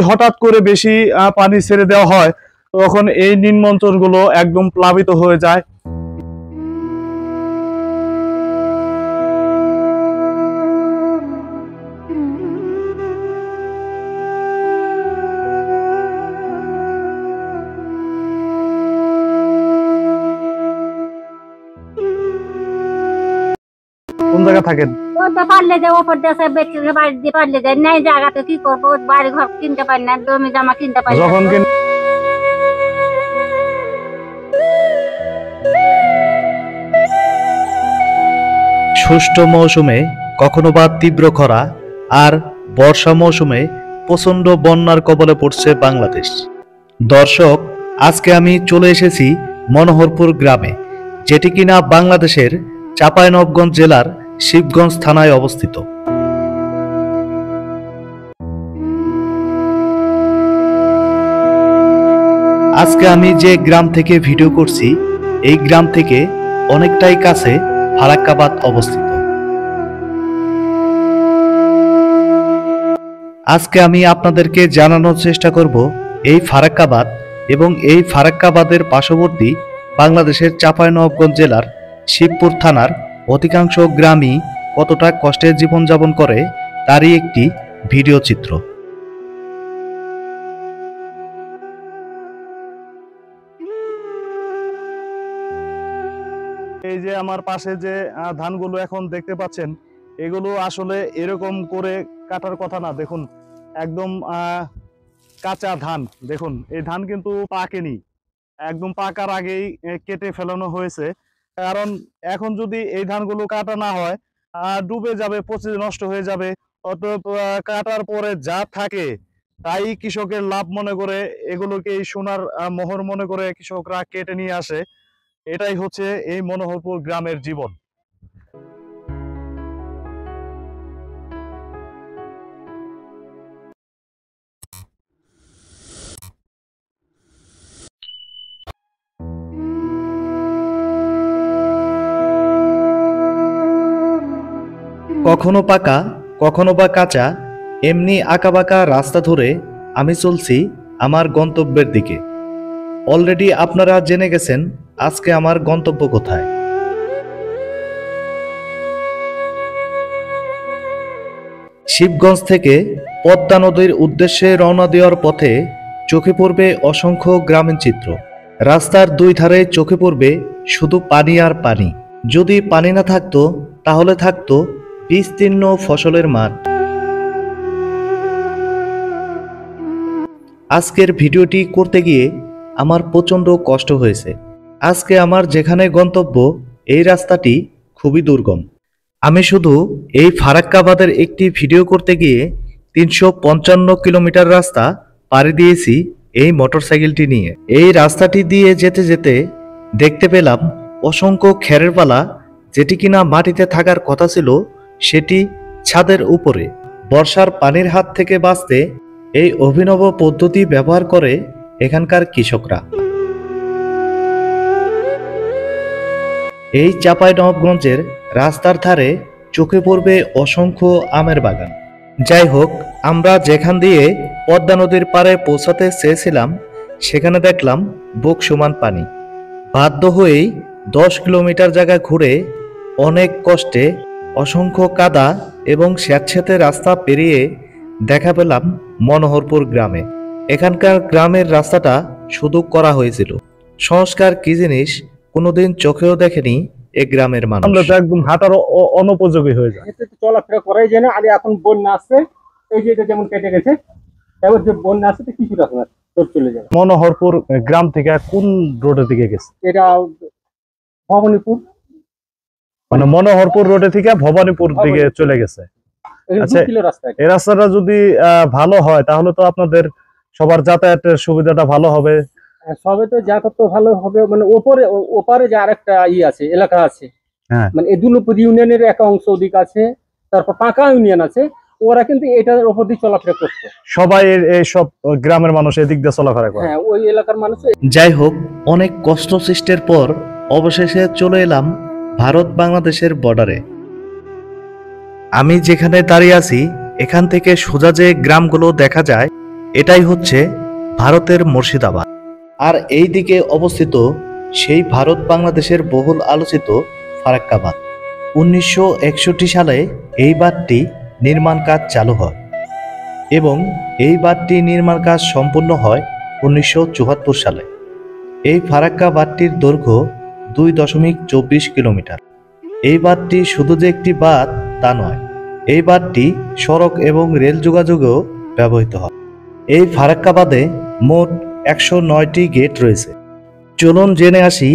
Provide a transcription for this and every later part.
হঠাৎ করে বেশি পানি ছেড়ে দেওয়া হয় তখন এই নিম্নাঞ্চলগুলো একদম প্লাবিত হয়ে যায়। কোন জায়গা থাকেন? পারলে যে ওপর দেশে বেচে বাড়ি দিয়ে পারলে যে নাই জায়গাতে কি করবো, বাড়ি ঘর কিনতে পারি না, জমি জমা কিনতে পারি না। যখন শুষ্ক মৌসুমে কখনো বা তীব্র খরা আর বর্ষা মৌসুমে প্রচণ্ড বন্যার কবলে পড়ছে বাংলাদেশ। দর্শক, আজকে আমি চলে এসেছি মনোহরপুর গ্রামে, যেটি কিনা বাংলাদেশের চাঁপাইনবাবগঞ্জ জেলার শিবগঞ্জ থানায় অবস্থিত। আজকে আমি যে গ্রাম থেকে ভিডিও করছি এই গ্রাম থেকে অনেকটাই কাছে ফারাক্কাবাদ অবস্থিত। আজকে আমি আপনাদেরকে জানানোর চেষ্টা করব এই ফারাক্কাবাদ এবং এই ফারাক্কাবাদের পার্শ্ববর্তী বাংলাদেশের চাঁপাইনবাবগঞ্জ জেলার শিবপুর থানার অধিকাংশ গ্রামই কতটা কষ্টের জীবনযাপন করে তারই একটি ভিডিও চিত্র। এই যে আমার পাশে যে ধানগুলো এখন দেখতে পাচ্ছেন, এগুলো আসলে এরকম করে কাটার কথা না। দেখুন একদম কাঁচা ধান। দেখুন এই ধান কিন্তু পাকেনি, একদম পাকার আগেই কেটে ফেলানো হয়েছে। কারণ এখন যদি এই ধানগুলো কাটা না হয় ডুবে যাবে, পচে নষ্ট হয়ে যাবে। অতএব কাটার পরে যা থাকে তাই কৃষকের লাভ মনে করে এগুলোকে এই সোনার মোহর মনে করে কৃষকরা কেটে নিয়ে আসে। এটাই হচ্ছে এই মনোহরপুর গ্রামের জীবন। কখনো পাকা কখনো বা কাঁচা, এমনি আঁকাবাঁকা রাস্তা ধরে আমি চলছি আমার গন্তব্যের দিকে। অলরেডি আপনারা জেনে গেছেন আজকে আমার গন্তব্য কোথায়। শিবগঞ্জ থেকে পদ্মা নদীর উদ্দেশ্যে রওনা দেওয়ার পথে চোখে পড়বে অসংখ্য গ্রামীণ চিত্র। রাস্তার দুই ধারে চোখে পড়বে শুধু পানি আর পানি। যদি পানি না থাকতো তাহলে থাকতো বিস্তীর্ণ ফসলের মাঠ। আজকের ভিডিওটি করতে গিয়ে আমার প্রচণ্ড কষ্ট হয়েছে। আজকে আমার যেখানে গন্তব্য এই রাস্তাটি খুবই দুর্গম। আমি শুধু এই ফারাক্কাবাদের একটি ভিডিও করতে গিয়ে 355 কিলোমিটার রাস্তা পাড়ি দিয়েছি এই মোটরসাইকেলটি নিয়ে। এই রাস্তাটি দিয়ে যেতে যেতে দেখতে পেলাম অসংখ্য খেরের পালা, যেটি কিনা মাটিতে থাকার কথা ছিল সেটি ছাদের উপরে। বর্ষার পানির হাত থেকে বাঁচতে এই অভিনব পদ্ধতি ব্যবহার করে এখানকার কৃষকরা। এই চাঁপাইনবাবগঞ্জের রাস্তার ধারে চোখে পড়বে অসংখ্য আমের বাগান। যাই হোক, আমরা যেখান দিয়ে পদ্মা নদীর পাড়ে পৌঁছাতে চেয়েছিলাম সেখানে দেখলাম বুক সমান পানি। বাধ্য হয়েই 10 কিলোমিটার জায়গা ঘুরে অনেক কষ্টে অসংখ্য কাদা এবং স্যাঁতসেঁতে রাস্তা পেরিয়ে দেখা পেলাম মনোহরপুর গ্রামে। এখানকার গ্রামের রাস্তাটা শুধু করা হয়েছিল। সংস্কার কি জিনিস কোনোদিন চোখেও দেখেনি এই গ্রামের মানুষ। আমরা তো একদম হাঁটার অনুপযোগী হয়ে যায়। চলাফেরা করাই যায় না। আর এখন বন্যা আসছে, এই যে এটা যেমন কেটে গেছে, এবার যে বন্যা আসছে তো কিছু রাখবে না, চলে যাবে। মনোহরপুর গ্রাম থেকে কোন রোডের দিকে গেছে? এটা ভবানীপুর, মানে মনোহরপুর রোডে থেকে ভবানীপুর দিকে চলে গেছে। আচ্ছা, এই রাস্তাটা যদি ভালো হয় তাহলে তো আপনাদের সবার যাতায়াতের সুবিধাটা ভালো হবে। সবে তো যাতায়াত তো ভালো হবে। মানে ওপারে যে আরেকটা আছে, এলাকা আছে, মানে এই দুলপুর ইউনিয়নের এক অংশ ওদিক আছে, তারপর পাকা ইউনিয়ন আছে, ওরা কিন্তু এটার উপর দিয়ে চলাফেরা করছে। সবাই এই সব গ্রামের মানুষ এদিক দিয়ে চলাফেরা করে। হ্যাঁ, ওই এলাকার মানুষ। যাই হোক, অনেক কষ্ট সৃষ্টির পর অবশেষে চলে এলাম ভারত বাংলাদেশের বর্ডারে। আমি যেখানে দাঁড়িয়ে আছি এখান থেকে সোজা যে গ্রামগুলো দেখা যায় এটাই হচ্ছে ভারতের মুর্শিদাবাদ। আর এই দিকে অবস্থিত সেই ভারত বাংলাদেশের বহুল আলোচিত ফারাক্কাবাদ। 1961 সালে এই বাঁধটি নির্মাণ কাজ চালু হয় এবং এই বাঁধটি নির্মাণ কাজ সম্পূর্ণ হয় 1974 সালে। এই ফারাক্কা বাঁধটির দৈর্ঘ্য 2.24 কিলোমিটার। এই বাঁধটি শুধু যে একটি বাঁধ তা নয়, এই বাঁধটি সড়ক এবং রেল যোগাযোগেও ব্যবহৃত হয়। এই ফারাক্কা বাঁধে মোট 109টি গেট রয়েছে। চলুন জেনে আসি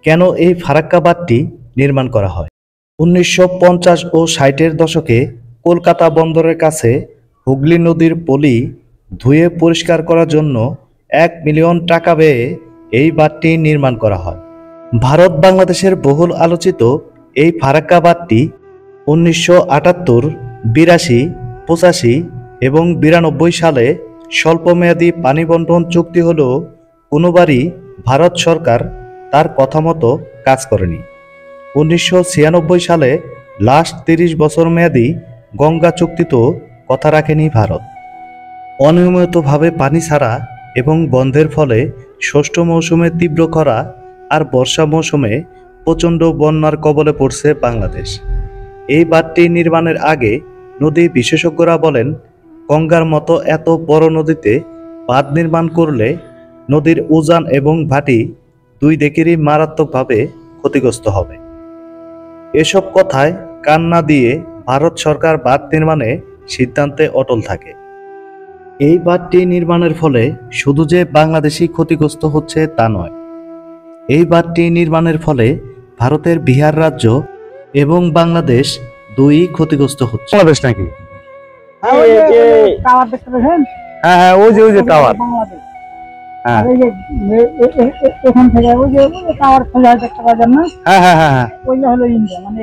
কেন এই ফারাক্কা বাঁধটি নির্মাণ করা হয়। 1950 ও 60-এর দশকে কলকাতা বন্দরের কাছে হুগলি নদীর পলি ধুয়ে পরিষ্কার করার জন্য 1 মিলিয়ন টাকা ব্যয়ে এই বাঁধটি নির্মাণ করা হয়। ভারত বাংলাদেশের বহুল আলোচিত এই ফারাক্কা বাঁধটি 1978, 82, 85 এবং 92 সালে স্বল্পমেয়াদী পানি বন্টন চুক্তি হলেও কোনোবারই ভারত সরকার তার কথা মতো কাজ করেনি। 1996 সালে লাস্ট 30 বছর মেয়াদী গঙ্গা চুক্তিতেও কথা রাখেনি ভারত। অনিয়মিতভাবে পানি ছাড়া এবং বন্ধের ফলে ষষ্ঠ মৌসুমে তীব্র খরা আর বর্ষা মৌসুমে প্রচণ্ড বন্যার কবলে পড়ছে বাংলাদেশ। এই বাঁধটি নির্মাণের আগে নদী বিশেষজ্ঞরা বলেন, গঙ্গার মতো এত বড় নদীতে বাঁধ নির্মাণ করলে নদীর উজান এবং ভাটি দুই দিকেরই মারাত্মকভাবে ক্ষতিগ্রস্ত হবে। এসব কথায় কান না দিয়ে ভারত সরকার বাঁধ নির্মাণে সিদ্ধান্তে অটল থাকে। এই বাঁধটি নির্মাণের ফলে শুধু যে বাংলাদেশি ক্ষতিগ্রস্ত হচ্ছে তা নয়, এই বাঁধটি নির্মাণের ফলে ভারতের বিহার রাজ্য এবং বাংলাদেশ দুই ক্ষতিগ্রস্ত হচ্ছে। বাংলাদেশ নাকি? টাওয়ার দেখতে পেয়েছেন? হ্যাঁ হ্যাঁ, ওই যে টাওয়ার। বাংলাদেশ। হ্যাঁ। আর এই যে এখান থেকে ওই যে টাওয়ার খোঁজা দেখতে পাবেন না, হ্যাঁ হ্যাঁ হ্যাঁ হ্যাঁ। ওইটা হলো ইন্ডিয়া, মানে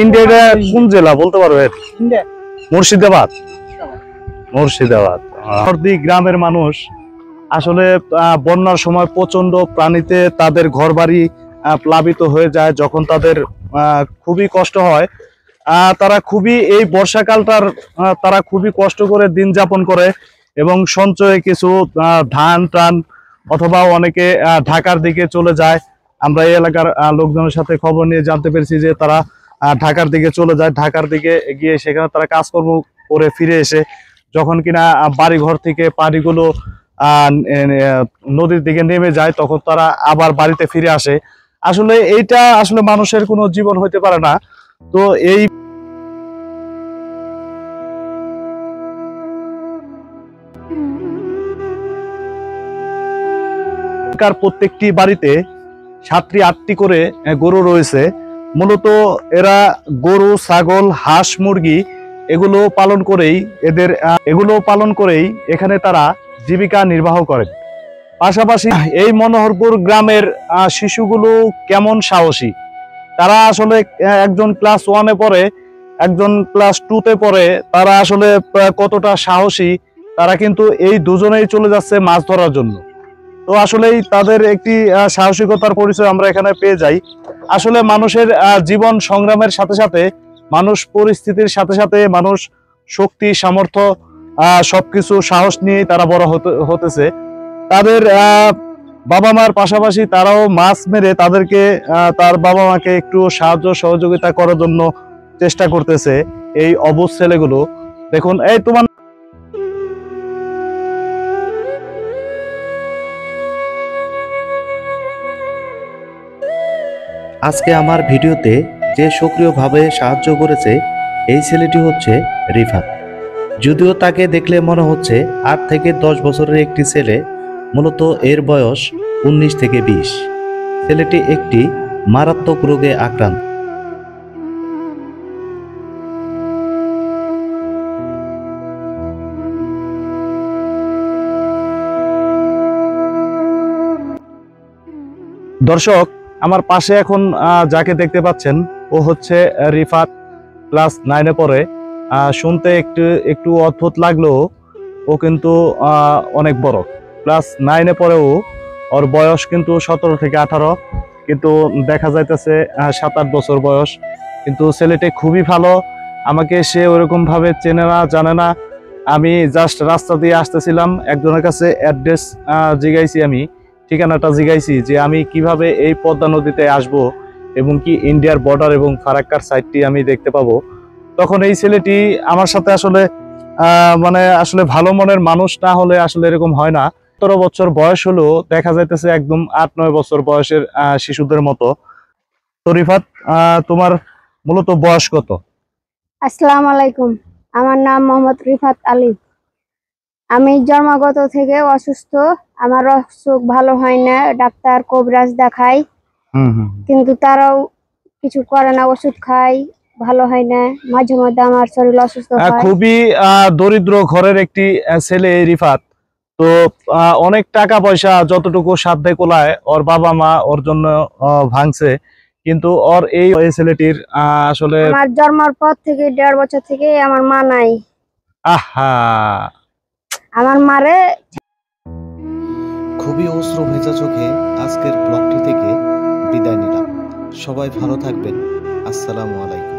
ইন্ডিয়াটা কোন জেলা বলতে পারবেন? ইন্ডিয়া। মুর্শিদাবাদ। মুর্শিদাবাদ। গ্রামের মানুষ আসলে বন্যার সময় প্রচন্ড প্রাণীতে তাদের ঘরবাড়ি প্লাবিত হয়ে যায়। যখন তাদের খুবই কষ্ট হয়, তারা খুবই এই বর্ষাকালটার তারা খুবই কষ্ট করে দিন যাপন করে এবং সঞ্চয়ে কিছু ধান টান অথবা অনেকে ঢাকার দিকে চলে যায়। আমরা এই এলাকার লোকজনের সাথে খবর নিয়ে জানতে পেরেছি যে তারা ঢাকার দিকে চলে যায়। ঢাকার দিকে গিয়ে সেখানে তারা কাজকর্ম করে ফিরে এসে যখন কিনা বাড়ি ঘর থেকে পানিগুলো নদীর দিকে নেমে যায়, তখন তারা আবার বাড়িতে ফিরে আসে। আসলে এইটা আসলে মানুষের কোনো জীবন হইতে পারে না। তো এই প্রত্যেকটি বাড়িতে 7টি 8টি করে গরু রয়েছে। মূলত এরা গরু, ছাগল, হাঁস, মুরগি এগুলো পালন করেই এখানে তারা জীবিকা নির্বাহ করেন। পাশাপাশি এই মনোহরপুর গ্রামের শিশুগুলো কেমন সাহসী। তারা আসলে একজন ক্লাস 1-এ পড়ে, একজন ক্লাস 2-তে পড়ে। তারা আসলে কতটা সাহসী, তারা কিন্তু এই দুজনেই চলে যাচ্ছে মাছ ধরার জন্য। তো আসলেই তাদের একটি সাহসিকতার পরিচয় আমরা এখানে পেয়ে যাই। আসলে মানুষের জীবন সংগ্রামের সাথে সাথে মানুষ পরিস্থিতির সাথে সাথে মানুষ শক্তি, সামর্থ্য সবকিছু সাহস নিয়ে তারা বড় হতেছে। তাদের বাবা মার পাশাপাশি তারাও মাছ মেরে তাদেরকে তার বাবা মাকে একটু সাহায্য সহযোগিতা করার জন্য চেষ্টা করতেছে এই অবুঝ ছেলেগুলো। দেখুন, এই তোমার আজকে আমার ভিডিওতে যে সক্রিয়ভাবে সাহায্য করেছে এই ছেলেটি হচ্ছে রিফাত। যদিও তাকে দেখলে মনে হচ্ছে 8 থেকে 10 বছরের একটি ছেলে, মূলত এর বয়স 19 থেকে 20। ছেলেটি একটি মারাত্মক রোগে আক্রান্ত। দর্শক, আমার পাশে এখন যাকে দেখতে পাচ্ছেন ও হচ্ছে রিফাত, ক্লাস 9-এ পড়ে। শুনতে একটু অদ্ভুত লাগলেও ও কিন্তু অনেক বড়। ক্লাস 9-এ পড়েও ওর বয়স কিন্তু 17 থেকে 18, কিন্তু দেখা যাইতেছে 7-8 বছর বয়স। কিন্তু ছেলেটি খুবই ভালো। আমাকে সে ওরকম ভাবে চেনে না, জানে না। আমি জাস্ট রাস্তা দিয়ে আসতেছিলাম, একজনের কাছে অ্যাড্রেস জিগাইছি, আমি ঠিকানাটা জিগাইছি যে আমি কিভাবে এই পদ্মা নদীতে আসব এবং কি ইন্ডিয়ার বর্ডার এবং ফারাক্কার সাইডটি আমি দেখতে পাবো। তখন এই ছেলেটি আমার সাথে আসলে মানে আসলে ভালো মনের মানুষ না হলে আসলে এরকম হয় না। 17 বছর বয়স হলো, দেখা যাইতেছে একদম 8-9 বছর বয়সের শিশুদের মতো। তো রিফাত, তোমার মূলত বয়স কত? আসসালামু আলাইকুম, আমার নাম মোহাম্মদ রিফাত আলী। আমি জন্মগত থেকে অসুস্থ, আমার অসুখ ভালো হয় না, ডাক্তার কবিরাজ দেখাই, কিন্তু তারাও কিছু করে না, ওষুধ খাই, ভালো হয় না, মাঝে মধ্যে আমার শরীর অসুস্থ হয়। খুবই দরিদ্র ঘরের একটি ছেলে রিফাত। তো অনেক টাকা পয়সা যতটুকু সাধ্যে কোলায় ওর বাবা মা ওর জন্য ভাঙছে, কিন্তু ওর এই ছেলেটির আসলে আমার জন্মের পর থেকে 1.5 বছর থেকে আমার মা নাই। আহা, আমার মারে খুবই অশ্রু ভেজা চোখে আজকের ব্লগটি থেকে বিদায় নিলাম। সবাই ভালো থাকবেন। আসসালামু আলাইকুম।